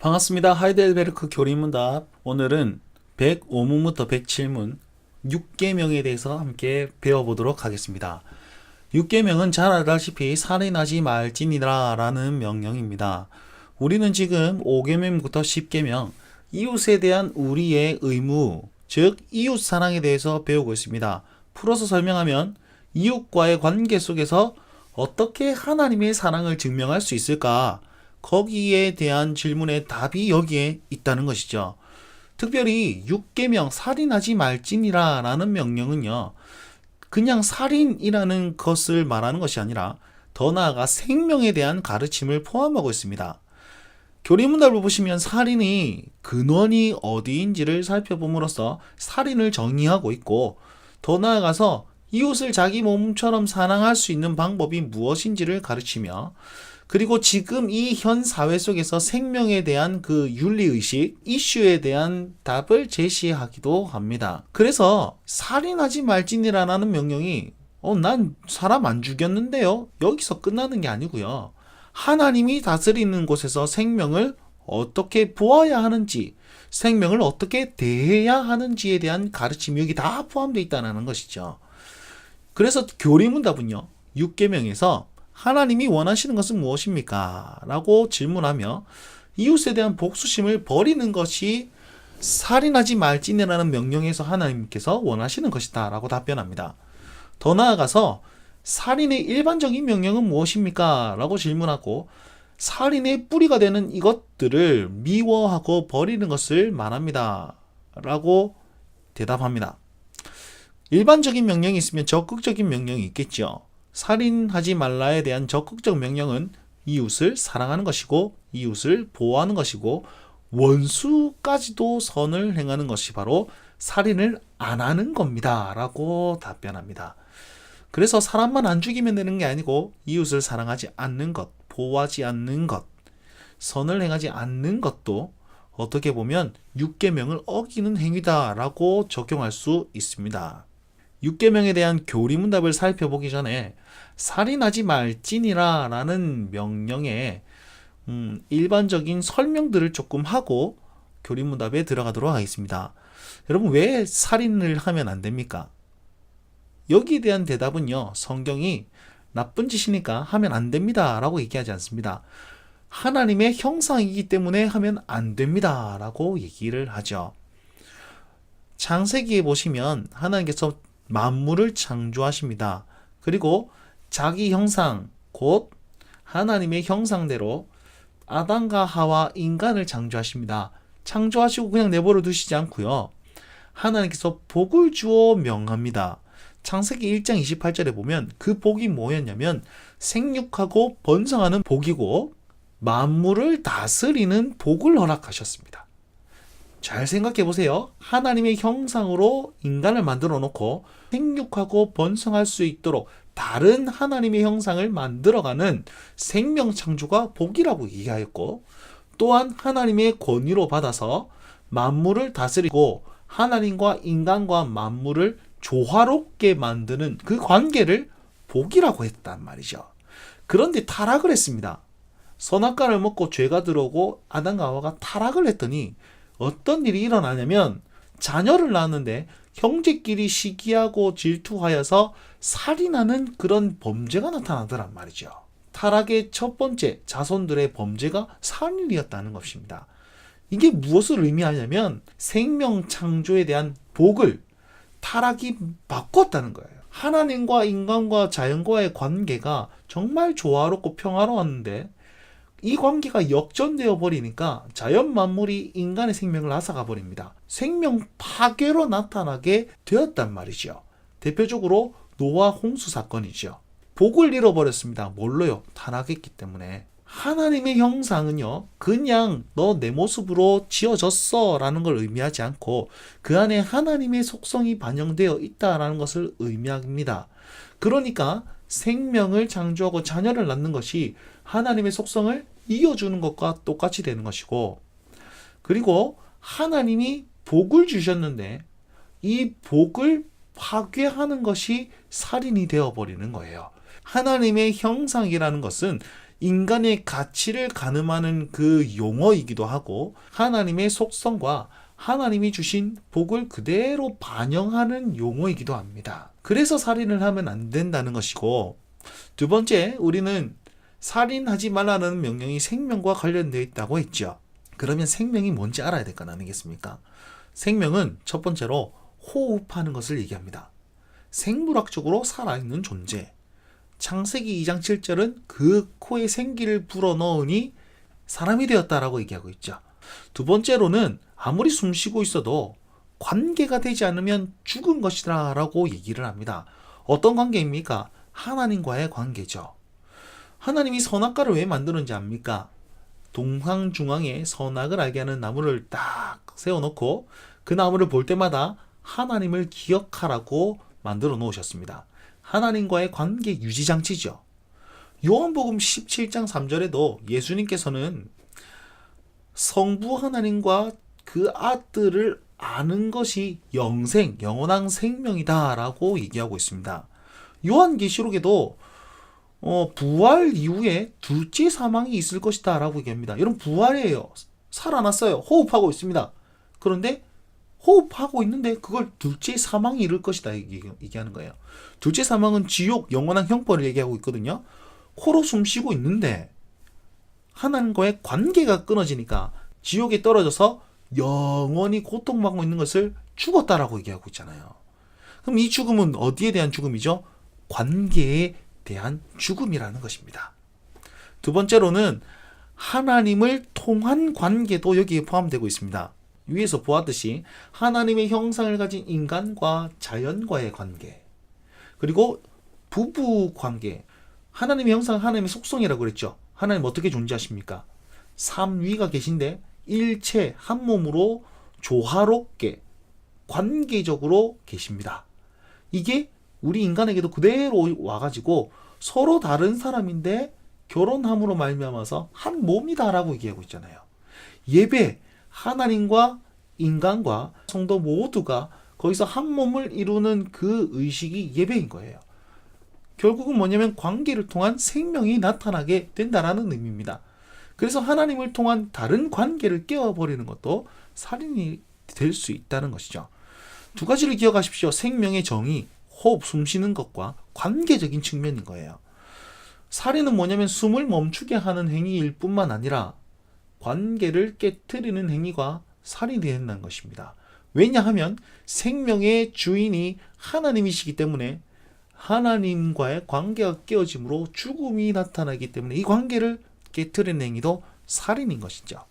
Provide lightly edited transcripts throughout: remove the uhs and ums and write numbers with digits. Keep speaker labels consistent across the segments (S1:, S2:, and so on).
S1: 반갑습니다. 하이델베르크 교리문답. 오늘은 105문부터 107문 6계명에 대해서 함께 배워보도록 하겠습니다. 6계명은 잘 알다시피 살인하지 말지니라 라는 명령입니다. 우리는 지금 5계명부터 10계명 이웃에 대한 우리의 의무, 즉 이웃 사랑에 대해서 배우고 있습니다. 풀어서 설명하면 이웃과의 관계 속에서 어떻게 하나님의 사랑을 증명할 수 있을까? 거기에 대한 질문의 답이 여기에 있다는 것이죠. 특별히 6계명 살인하지 말지니라 라는 명령은요, 그냥 살인이라는 것을 말하는 것이 아니라 더 나아가 생명에 대한 가르침을 포함하고 있습니다. 교리문답을 보시면 살인이 근원이 어디인지를 살펴봄으로써 살인을 정의하고 있고, 더 나아가서 이웃을 자기 몸처럼 사랑할 수 있는 방법이 무엇인지를 가르치며, 그리고 지금 이 현 사회 속에서 생명에 대한 그 윤리의식, 이슈에 대한 답을 제시하기도 합니다. 그래서 살인하지 말지니라는 명령이 난 사람 안 죽였는데요, 여기서 끝나는 게 아니고요. 하나님이 다스리는 곳에서 생명을 어떻게 보아야 하는지, 생명을 어떻게 대해야 하는지에 대한 가르침이 여기 다 포함되어 있다는 것이죠. 그래서 교리문답은요, 6계명에서 하나님이 원하시는 것은 무엇입니까? 라고 질문하며 이웃에 대한 복수심을 버리는 것이 살인하지 말지니라는 명령에서 하나님께서 원하시는 것이다 라고 답변합니다. 더 나아가서 살인의 일반적인 명령은 무엇입니까? 라고 질문하고 살인의 뿌리가 되는 이것들을 미워하고 버리는 것을 말합니다 라고 대답합니다. 일반적인 명령이 있으면 적극적인 명령이 있겠죠. 살인하지 말라에 대한 적극적 명령은 이웃을 사랑하는 것이고, 이웃을 보호하는 것이고, 원수까지도 선을 행하는 것이 바로 살인을 안 하는 겁니다 라고 답변합니다. 그래서 사람만 안 죽이면 되는 게 아니고 이웃을 사랑하지 않는 것, 보호하지 않는 것, 선을 행하지 않는 것도 어떻게 보면 6계명을 어기는 행위다 라고 적용할 수 있습니다. 6계명에 대한 교리문답을 살펴보기 전에 살인하지 말지니라 라는 명령에 일반적인 설명들을 조금 하고 교리문답에 들어가도록 하겠습니다. 여러분, 왜 살인을 하면 안 됩니까? 여기에 대한 대답은요, 성경이 나쁜 짓이니까 하면 안 됩니다 라고 얘기하지 않습니다. 하나님의 형상이기 때문에 하면 안 됩니다 라고 얘기를 하죠. 창세기에 보시면 하나님께서 만물을 창조하십니다. 그리고 자기 형상, 곧 하나님의 형상대로 아담과 하와 인간을 창조하십니다. 창조하시고 그냥 내버려 두시지 않고요, 하나님께서 복을 주어 명합니다. 창세기 1장 28절에 보면 그 복이 뭐였냐면 생육하고 번성하는 복이고 만물을 다스리는 복을 허락하셨습니다. 잘 생각해 보세요. 하나님의 형상으로 인간을 만들어 놓고 생육하고 번성할 수 있도록 다른 하나님의 형상을 만들어가는 생명 창조가 복이라고 얘기하였고, 또한 하나님의 권위로 받아서 만물을 다스리고 하나님과 인간과 만물을 조화롭게 만드는 그 관계를 복이라고 했단 말이죠. 그런데 타락을 했습니다. 선악과를 먹고 죄가 들어오고 아담과 하와가 타락을 했더니 어떤 일이 일어나냐면 자녀를 낳았는데 형제끼리 시기하고 질투하여서 살인하는 그런 범죄가 나타나더란 말이죠. 타락의 첫 번째 자손들의 범죄가 살인이었다는 것입니다. 이게 무엇을 의미하냐면 생명 창조에 대한 복을 타락이 바꿨다는 거예요. 하나님과 인간과 자연과의 관계가 정말 조화롭고 평화로웠는데 이 관계가 역전되어 버리니까 자연 만물이 인간의 생명을 앗아가 버립니다. 생명 파괴로 나타나게 되었단 말이죠. 대표적으로 노아 홍수 사건이죠. 복을 잃어버렸습니다. 뭘로요? 타락했기 때문에. 하나님의 형상은요, 그냥 너 내 모습으로 지어졌어 라는 걸 의미하지 않고 그 안에 하나님의 속성이 반영되어 있다라는 것을 의미합니다. 그러니까 생명을 창조하고 자녀를 낳는 것이 하나님의 속성을 이어주는 것과 똑같이 되는 것이고, 그리고 하나님이 복을 주셨는데 이 복을 파괴하는 것이 살인이 되어버리는 거예요. 하나님의 형상이라는 것은 인간의 가치를 가늠하는 그 용어이기도 하고 하나님의 속성과 하나님이 주신 복을 그대로 반영하는 용어이기도 합니다. 그래서 살인을 하면 안 된다는 것이고, 두 번째, 우리는 살인하지 말라는 명령이 생명과 관련되어 있다고 했죠. 그러면 생명이 뭔지 알아야 될 건 아니겠습니까? 생명은 첫 번째로 호흡하는 것을 얘기합니다. 생물학적으로 살아있는 존재. 창세기 2장 7절은 그 코에 생기를 불어넣으니 사람이 되었다라고 얘기하고 있죠. 두 번째로는 아무리 숨쉬고 있어도 관계가 되지 않으면 죽은 것이다 라고 얘기를 합니다. 어떤 관계입니까? 하나님과의 관계죠. 하나님이 선악과를 왜 만드는지 압니까? 동상중앙에 선악을 알게 하는 나무를 딱 세워놓고 그 나무를 볼 때마다 하나님을 기억하라고 만들어 놓으셨습니다. 하나님과의 관계 유지장치죠. 요한복음 17장 3절에도 예수님께서는 성부 하나님과 그 아들을 아는 것이 영생, 영원한 생명이다 라고 얘기하고 있습니다. 요한계시록에도 부활 이후에 둘째 사망이 있을 것이다 라고 얘기합니다. 여러분, 부활이에요. 살아났어요. 호흡하고 있습니다. 그런데 호흡하고 있는데 그걸 둘째 사망이 이룰 것이다 얘기하는 거예요. 둘째 사망은 지옥, 영원한 형벌을 얘기하고 있거든요. 코로 숨쉬고 있는데 하나님과의 관계가 끊어지니까 지옥에 떨어져서 영원히 고통받고 있는 것을 죽었다라고 얘기하고 있잖아요. 그럼 이 죽음은 어디에 대한 죽음이죠? 관계에 대한 죽음이라는 것입니다. 두 번째로는 하나님을 통한 관계도 여기에 포함되고 있습니다. 위에서 보았듯이 하나님의 형상을 가진 인간과 자연과의 관계, 그리고 부부 관계, 하나님의 형상, 하나님의 속성이라고 그랬죠. 하나님 어떻게 존재하십니까? 삼위가 계신데 일체 한 몸으로 조화롭게 관계적으로 계십니다. 이게 우리 인간에게도 그대로 와가지고 서로 다른 사람인데 결혼함으로 말미암아서 한 몸이다라고 얘기하고 있잖아요. 예배, 하나님과 인간과 성도 모두가 거기서 한 몸을 이루는 그 의식이 예배인 거예요. 결국은 뭐냐면 관계를 통한 생명이 나타나게 된다라는 의미입니다. 그래서 하나님을 통한 다른 관계를 깨워버리는 것도 살인이 될 수 있다는 것이죠. 두 가지를 기억하십시오. 생명의 정의, 호흡, 숨 쉬는 것과 관계적인 측면인 거예요. 살인은 뭐냐면 숨을 멈추게 하는 행위일 뿐만 아니라 관계를 깨트리는 행위가 살인이 된다는 것입니다. 왜냐하면 생명의 주인이 하나님이시기 때문에 하나님과의 관계가 깨어짐으로 죽음이 나타나기 때문에 이 관계를 깨트리는 행위도 살인인 것이죠.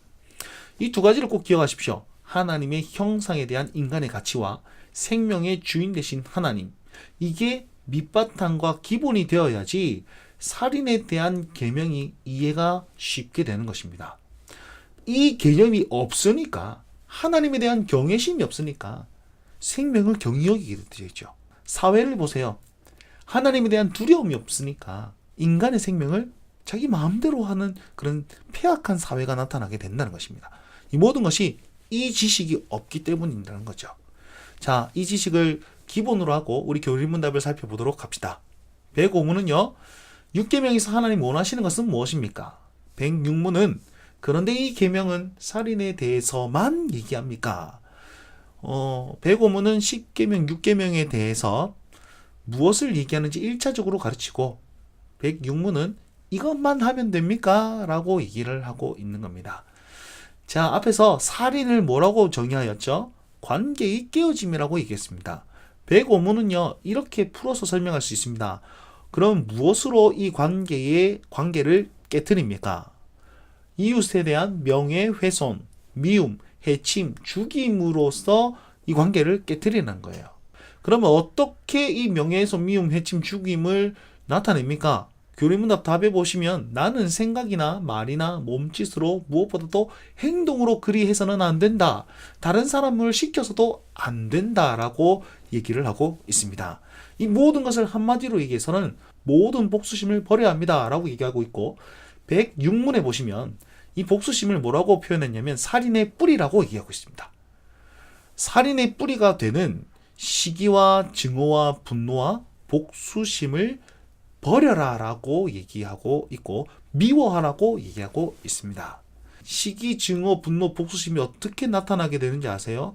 S1: 이 두 가지를 꼭 기억하십시오. 하나님의 형상에 대한 인간의 가치와 생명의 주인 되신 하나님, 이게 밑바탕과 기본이 되어야지 살인에 대한 계명이 이해가 쉽게 되는 것입니다. 이 개념이 없으니까, 하나님에 대한 경외심이 없으니까 생명을 경히 여기게 되죠. 사회를 보세요. 하나님에 대한 두려움이 없으니까 인간의 생명을 자기 마음대로 하는 그런 폐악한 사회가 나타나게 된다는 것입니다. 이 모든 것이 이 지식이 없기 때문이라는 거죠. 자, 이 지식을 기본으로 하고 우리 교리문답을 살펴보도록 합시다. 105문은요. 6계명에서 하나님 원하시는 것은 무엇입니까? 106문은 그런데 이 계명은 살인에 대해서만 얘기합니까? 105문은 10계명, 6계명에 대해서 무엇을 얘기하는지 1차적으로 가르치고 106문은 이것만 하면 됩니까? 라고 얘기를 하고 있는 겁니다. 자, 앞에서 살인을 뭐라고 정의하였죠? 관계의 깨어짐이라고 얘기했습니다. 105문은요, 이렇게 풀어서 설명할 수 있습니다. 그럼 무엇으로 이 관계를 깨트립니까? 이웃에 대한 명예훼손, 미움, 해침, 죽임으로써 이 관계를 깨트리는 거예요. 그러면 어떻게 이 명예훼손, 미움, 해침, 죽임을 나타냅니까? 교리문답 답에 보시면 나는 생각이나 말이나 몸짓으로 무엇보다도 행동으로 그리 해서는 안 된다. 다른 사람을 시켜서도 안 된다라고 얘기를 하고 있습니다. 이 모든 것을 한마디로 얘기해서는 모든 복수심을 버려야 합니다 라고 얘기하고 있고 106문에 보시면 이 복수심을 뭐라고 표현했냐면 살인의 뿌리라고 얘기하고 있습니다. 살인의 뿌리가 되는 시기와 증오와 분노와 복수심을 버려라 라고 얘기하고 있고 미워하라고 얘기하고 있습니다. 시기, 증오, 분노, 복수심이 어떻게 나타나게 되는지 아세요?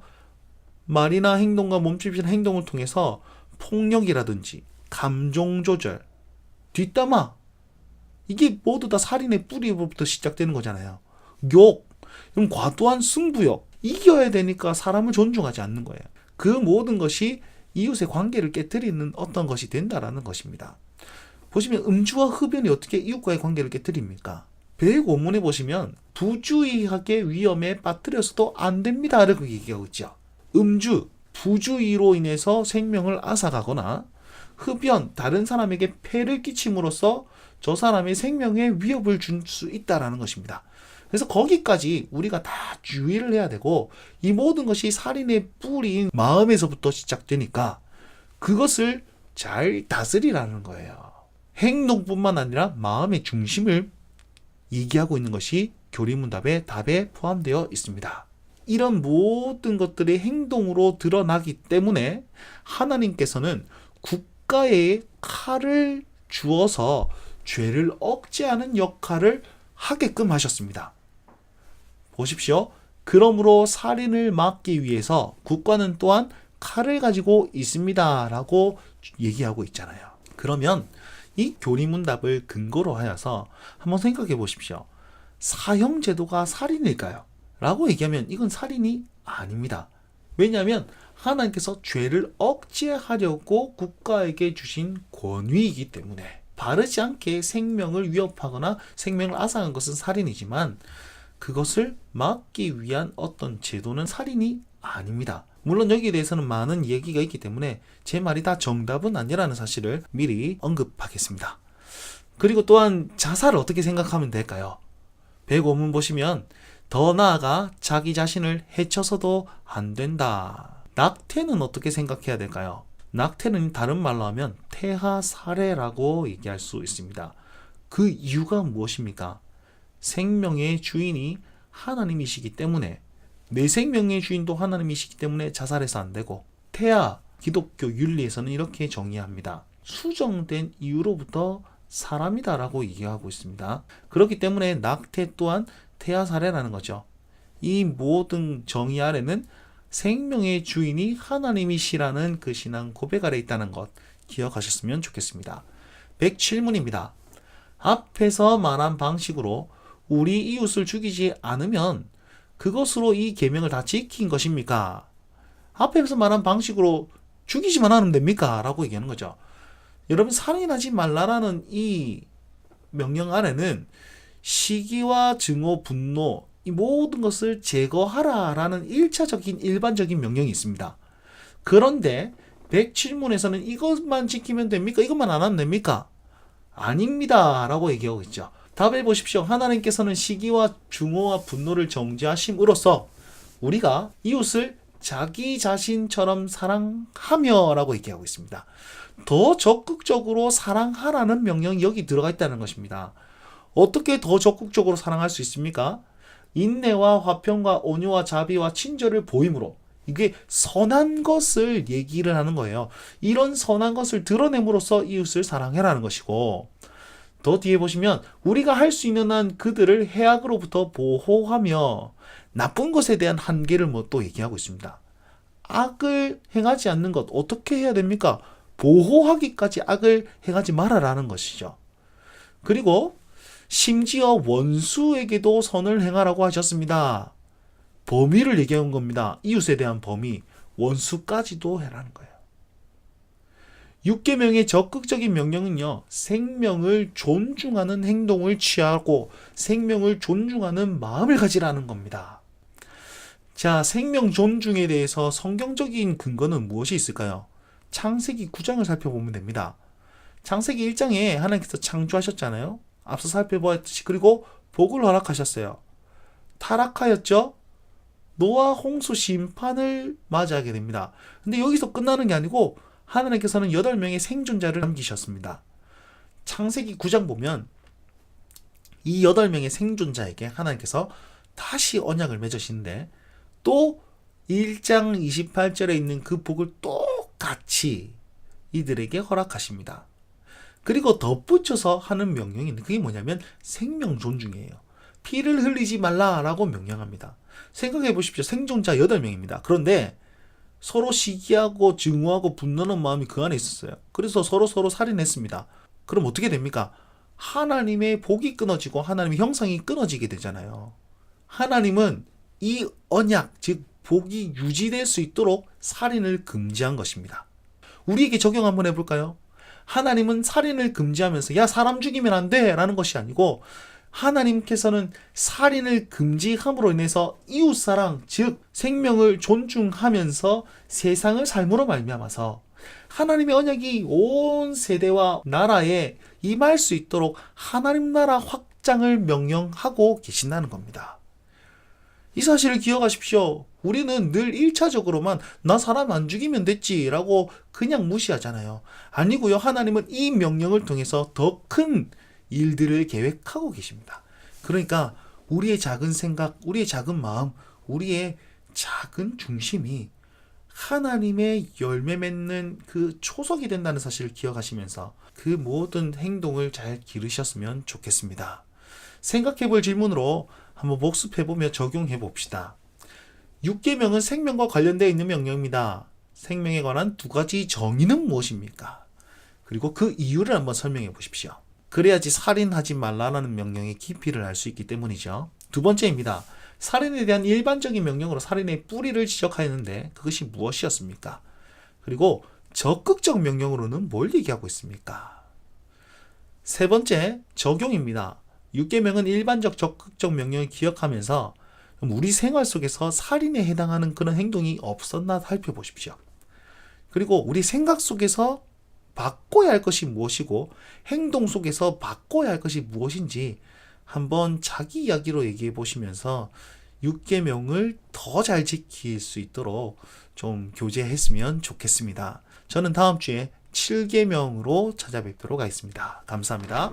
S1: 말이나 행동과 몸짓이나 행동을 통해서 폭력이라든지 감정 조절, 뒷담화, 이게 모두 다 살인의 뿌리부터 시작되는 거잖아요. 욕, 그럼 과도한 승부욕, 이겨야 되니까 사람을 존중하지 않는 거예요. 그 모든 것이 이웃의 관계를 깨뜨리는 어떤 것이 된다라는 것입니다. 보시면 음주와 흡연이 어떻게 이웃과의 관계를 깨뜨립니까? 배고문에 보시면 부주의하게 위험에 빠뜨려서도 안 됩니다 라고 얘기하고 있죠. 음주, 부주의로 인해서 생명을 앗아가거나 흡연, 다른 사람에게 폐를 끼침으로써 저 사람의 생명에 위협을 줄 수 있다는 것입니다. 그래서 거기까지 우리가 다 주의를 해야 되고, 이 모든 것이 살인의 뿌리인 마음에서부터 시작되니까 그것을 잘 다스리라는 거예요. 행동뿐만 아니라 마음의 중심을 얘기하고 있는 것이 교리문답의 답에 포함되어 있습니다. 이런 모든 것들이 행동으로 드러나기 때문에 하나님께서는 국가에 칼을 주어서 죄를 억제하는 역할을 하게끔 하셨습니다. 보십시오. 그러므로 살인을 막기 위해서 국가는 또한 칼을 가지고 있습니다 라고 얘기하고 있잖아요. 그러면 이 교리문답을 근거로 하여서 한번 생각해 보십시오. 사형제도가 살인일까요? 라고 얘기하면 이건 살인이 아닙니다. 왜냐하면 하나님께서 죄를 억제하려고 국가에게 주신 권위이기 때문에, 바르지 않게 생명을 위협하거나 생명을 앗아간 것은 살인이지만 그것을 막기 위한 어떤 제도는 살인이 아닙니다. 물론 여기에 대해서는 많은 얘기가 있기 때문에 제 말이 다 정답은 아니라는 사실을 미리 언급하겠습니다. 그리고 또한 자살을 어떻게 생각하면 될까요? 백오문 보시면 더 나아가 자기 자신을 해쳐서도 안 된다. 낙태는 어떻게 생각해야 될까요? 낙태는 다른 말로 하면 태하살해라고 얘기할 수 있습니다. 그 이유가 무엇입니까? 생명의 주인이 하나님이시기 때문에, 내 생명의 주인도 하나님이시기 때문에 자살해서 안 되고, 태아, 기독교 윤리에서는 이렇게 정의합니다. 수정된 이유로부터 사람이다 라고 얘기하고 있습니다. 그렇기 때문에 낙태 또한 태아살해라는 거죠. 이 모든 정의 아래는 생명의 주인이 하나님이시라는 그 신앙 고백 아래 있다는 것 기억하셨으면 좋겠습니다. 107문입니다. 앞에서 말한 방식으로 우리 이웃을 죽이지 않으면 그것으로 이 계명을 다 지킨 것입니까? 앞에서 말한 방식으로 죽이지만 하면 됩니까? 라고 얘기하는 거죠. 여러분, 살인하지 말라라는 이 명령 아래는 시기와 증오, 분노, 이 모든 것을 제거하라라는 1차적인 일반적인 명령이 있습니다. 그런데 107문에서는 이것만 지키면 됩니까? 이것만 안 하면 됩니까? 아닙니다 라고 얘기하고 있죠. 답을 보십시오. 하나님께서는 시기와 증오와 분노를 정죄하심으로써 우리가 이웃을 자기 자신처럼 사랑하며 라고 얘기하고 있습니다. 더 적극적으로 사랑하라는 명령이 여기 들어가 있다는 것입니다. 어떻게 더 적극적으로 사랑할 수 있습니까? 인내와 화평과 온유와 자비와 친절을 보임으로, 이게 선한 것을 얘기를 하는 거예요. 이런 선한 것을 드러냄으로써 이웃을 사랑해라는 것이고, 더 뒤에 보시면 우리가 할 수 있는 한 그들을 해악으로부터 보호하며 나쁜 것에 대한 한계를 뭐 또 얘기하고 있습니다. 악을 행하지 않는 것 어떻게 해야 됩니까? 보호하기까지 악을 행하지 말아라는 것이죠. 그리고 심지어 원수에게도 선을 행하라고 하셨습니다. 범위를 얘기한 겁니다. 이웃에 대한 범위, 원수까지도 해라는 거예요. 6계명의 적극적인 명령은요, 생명을 존중하는 행동을 취하고 생명을 존중하는 마음을 가지라는 겁니다. 자, 생명 존중에 대해서 성경적인 근거는 무엇이 있을까요? 창세기 9장을 살펴보면 됩니다. 창세기 1장에 하나님께서 창조하셨잖아요. 앞서 살펴보았듯이. 그리고 복을 허락하셨어요. 타락하였죠? 노아 홍수 심판을 맞이하게 됩니다. 근데 여기서 끝나는 게 아니고 하나님께서는 8명의 생존자를 남기셨습니다. 창세기 9장 보면 이 8명의 생존자에게 하나님께서 다시 언약을 맺으시는데, 또 1장 28절에 있는 그 복을 똑같이 이들에게 허락하십니다. 그리고 덧붙여서 하는 명령이 있는데 그게 뭐냐면 생명 존중이에요. 피를 흘리지 말라라고 명령합니다. 생각해 보십시오. 생존자 8명입니다. 그런데 서로 시기하고 증오하고 분노하는 마음이 그 안에 있었어요. 그래서 서로 살인했습니다. 그럼 어떻게 됩니까? 하나님의 복이 끊어지고 하나님의 형상이 끊어지게 되잖아요. 하나님은 이 언약, 즉 복이 유지될 수 있도록 살인을 금지한 것입니다. 우리에게 적용 한번 해볼까요? 하나님은 살인을 금지하면서 야 사람 죽이면 안 돼 라는 것이 아니고 하나님께서는 살인을 금지함으로 인해서 이웃사랑 즉 생명을 존중하면서 세상을 삶으로 말미암아서 하나님의 언약이 온 세대와 나라에 임할 수 있도록 하나님 나라 확장을 명령하고 계신다는 겁니다. 이 사실을 기억하십시오. 우리는 늘 1차적으로만 나 사람 안 죽이면 됐지 라고 그냥 무시하잖아요. 아니고요. 하나님은 이 명령을 통해서 더 큰 일들을 계획하고 계십니다. 그러니까 우리의 작은 생각, 우리의 작은 마음, 우리의 작은 중심이 하나님의 열매 맺는 그 초석이 된다는 사실을 기억하시면서 그 모든 행동을 잘 기르셨으면 좋겠습니다. 생각해볼 질문으로 한번 복습해보며 적용해봅시다. 6계명은 생명과 관련되어 있는 명령입니다. 생명에 관한 2가지 정의는 무엇입니까? 그리고 그 이유를 한번 설명해 보십시오. 그래야지 살인하지 말라는 명령의 깊이를 알 수 있기 때문이죠. 2번째입니다. 살인에 대한 일반적인 명령으로 살인의 뿌리를 지적하였는데 그것이 무엇이었습니까? 그리고 적극적 명령으로는 뭘 얘기하고 있습니까? 3번째, 적용입니다. 6계명은 일반적 적극적 명령을 기억하면서 우리 생활 속에서 살인에 해당하는 그런 행동이 없었나 살펴보십시오. 그리고 우리 생각 속에서 바꿔야 할 것이 무엇이고 행동 속에서 바꿔야 할 것이 무엇인지 한번 자기 이야기로 얘기해 보시면서 6계명을 더 잘 지킬 수 있도록 좀 교제했으면 좋겠습니다. 저는 다음 주에 7계명으로 찾아뵙도록 하겠습니다. 감사합니다.